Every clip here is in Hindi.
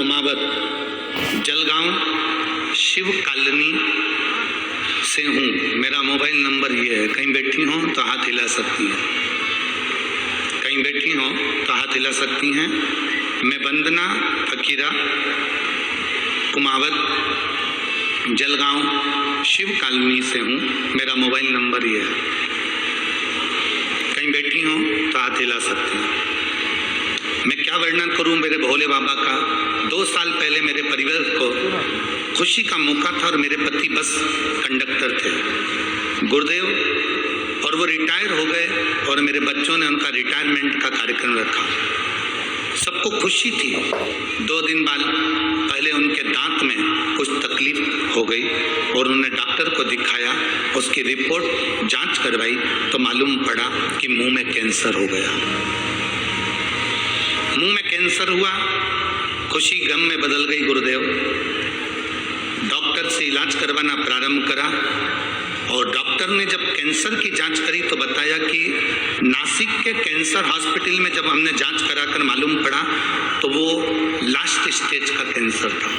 कुमावत, जलगांव, शिव कॉलोनी से हूँ। मेरा मोबाइल नंबर ये है। कहीं बैठी हो तो हाथ हिला सकती हैं, कहीं बैठी हो तो हाथ हिला सकती हैं। मैं वंदना फकीरा, कुमावत, जलगांव, शिव कॉलोनी से हूँ। मेरा मोबाइल नंबर ये है। कहीं बैठी हो तो हाथ हिला सकती हैं। मैं क्या वर्णन करूं मेरे भोले बाबा का। 2 साल पहले मेरे परिवार को खुशी का मौका था और मेरे पति बस कंडक्टर थे, गुरुदेव, और वो रिटायर हो गए और मेरे बच्चों ने उनका रिटायरमेंट का कार्यक्रम रखा। सबको खुशी थी। 2 दिन बाद पहले उनके दांत में कुछ तकलीफ हो गई और उन्होंने डॉक्टर को दिखाया। उसकी रिपोर्ट जांच करवाई तो मालूम पड़ा कि मुंह में कैंसर हो गया। मुंह में कैंसर हुआ, खुशी गम में बदल गई। गुरुदेव, डॉक्टर से इलाज करवाना प्रारंभ करा और डॉक्टर ने जब कैंसर की जांच करी तो बताया कि नासिक के कैंसर हॉस्पिटल में जब हमने जांच कराकर मालूम पड़ा तो वो लास्ट स्टेज का कैंसर था।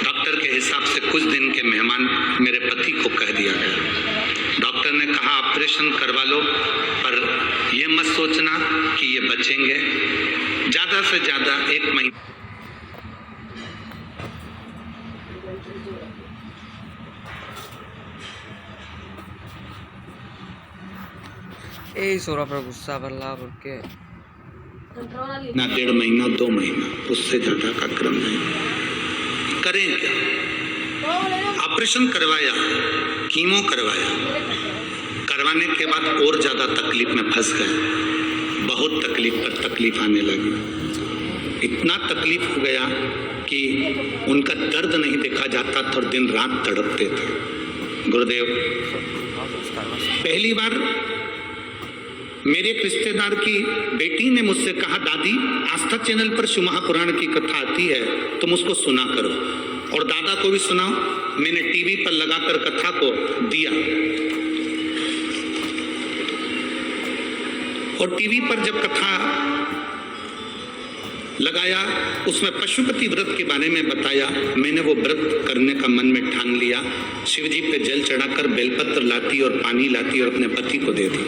डॉक्टर के हिसाब से कुछ दिन के मेहमान मेरे पति को कह दिया गया। डॉक्टर ने कहा ऑपरेशन करवा लो, पर ये मत सोचना कि ये बचेंगे, ज्यादा से ज्यादा 1 महीना। सोरा पर गुस्सा भरला के ना 1.5 महीना 2 महीना, उससे ज्यादा का क्रम नहीं। करें क्या? ऑपरेशन करवाया, कीमो करवाया, करवाने के बाद और ज्यादा तकलीफ में फंस गए। बहुत तकलीफ पर तकलीफ आने लगी। इतना तकलीफ हो गया कि उनका दर्द नहीं देखा जाता था और दिन रात तड़पते थे। गुरुदेव, पहली बार मेरे एक रिश्तेदार की बेटी ने मुझसे कहा, दादी आस्था चैनल पर शिव महापुराण की कथा आती है, तुम उसको सुना करो। और दादा को भी सुनाओ। मैंने टीवी पर लगाकर कथा को दिया और टीवी पर जब कथा लगाया उसमें पशुपति व्रत के बारे में बताया। मैंने वो व्रत करने का मन में ठान लिया। शिव जी पे जल चढ़ाकर बेलपत्र लाती और पानी लाती और अपने पति को दे दी।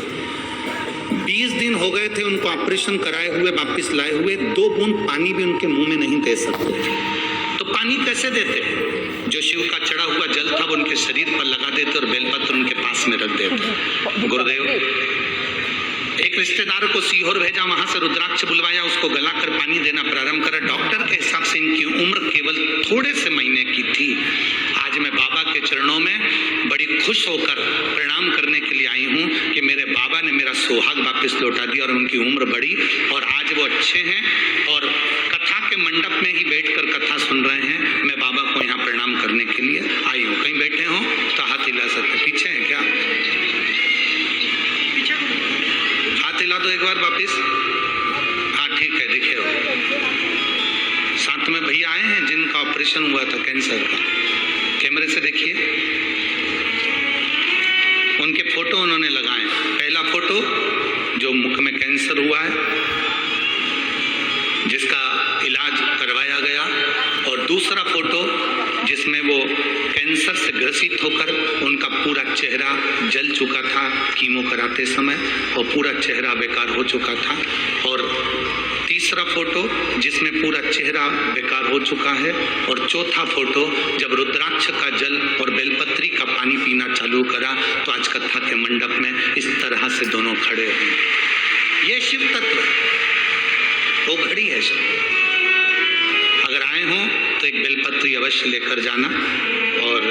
20 दिन हो गए थे उनको ऑपरेशन कराए हुए, वापस लाए हुए। 2 बूंद पानी भी उनके मुंह में नहीं दे सकते थे। तो पानी कैसे देते? जो शिव का चढ़ा हुआ जल था वो उनके शरीर पर लगा देते और बेलपत्र उनके पास में रख देते। गुरुदेव, एक रिश्तेदार को सीहोर भेजा, वहां से रुद्राक्ष बुलवाया, उसको गलाकर पानी देना प्रारंभ करा। डॉक्टर के हिसाब से इनकी उम्र केवल थोड़े से महीने की थी। आज मैं बाबा के चरणों में बड़ी खुश होकर प्रणाम करने के लिए आई हूँ कि मेरे बाबा ने मेरा सुहाग वापस लौटा दिया और उनकी उम्र बढ़ी और आज वो अच्छे हैं और कथा के मंडप में ही बैठकर कथा सुन रहे हैं। मैं बाबा को यहाँ प्रणाम करने के लिए आई हूँ। कहीं बैठे हो तो हाथ हिला सकते। पीछे है क्या? हाथ हिला दो एक बार वापिस। हाँ ठीक है, दिखे हो। साथ में भैया आए हैं जिनका ऑपरेशन हुआ था कैंसर का। कैमरे से देखिए, उनके फोटो उन्होंने लगाए। पहला फोटो जो मुख में कैंसर हुआ है, जिसका इलाज करवाया गया, और दूसरा फोटो जिसमें वो कैंसर से ग्रसित होकर उनका पूरा चेहरा जल चुका था कीमो कराते समय और पूरा चेहरा बेकार हो चुका था, और तीसरा फोटो जिसमें पूरा चेहरा बेकार हो चुका है, और चौथा फोटो जब रुद्राक्ष का जल और बेलपत्री का पानी पीना चालू करा तो आज कथा के मंडप में इस तरह से दोनों खड़े हैं। ये शिव तत्व वो घड़ी है सब। अगर आए हो तो एक बेलपत्री अवश्य लेकर जाना और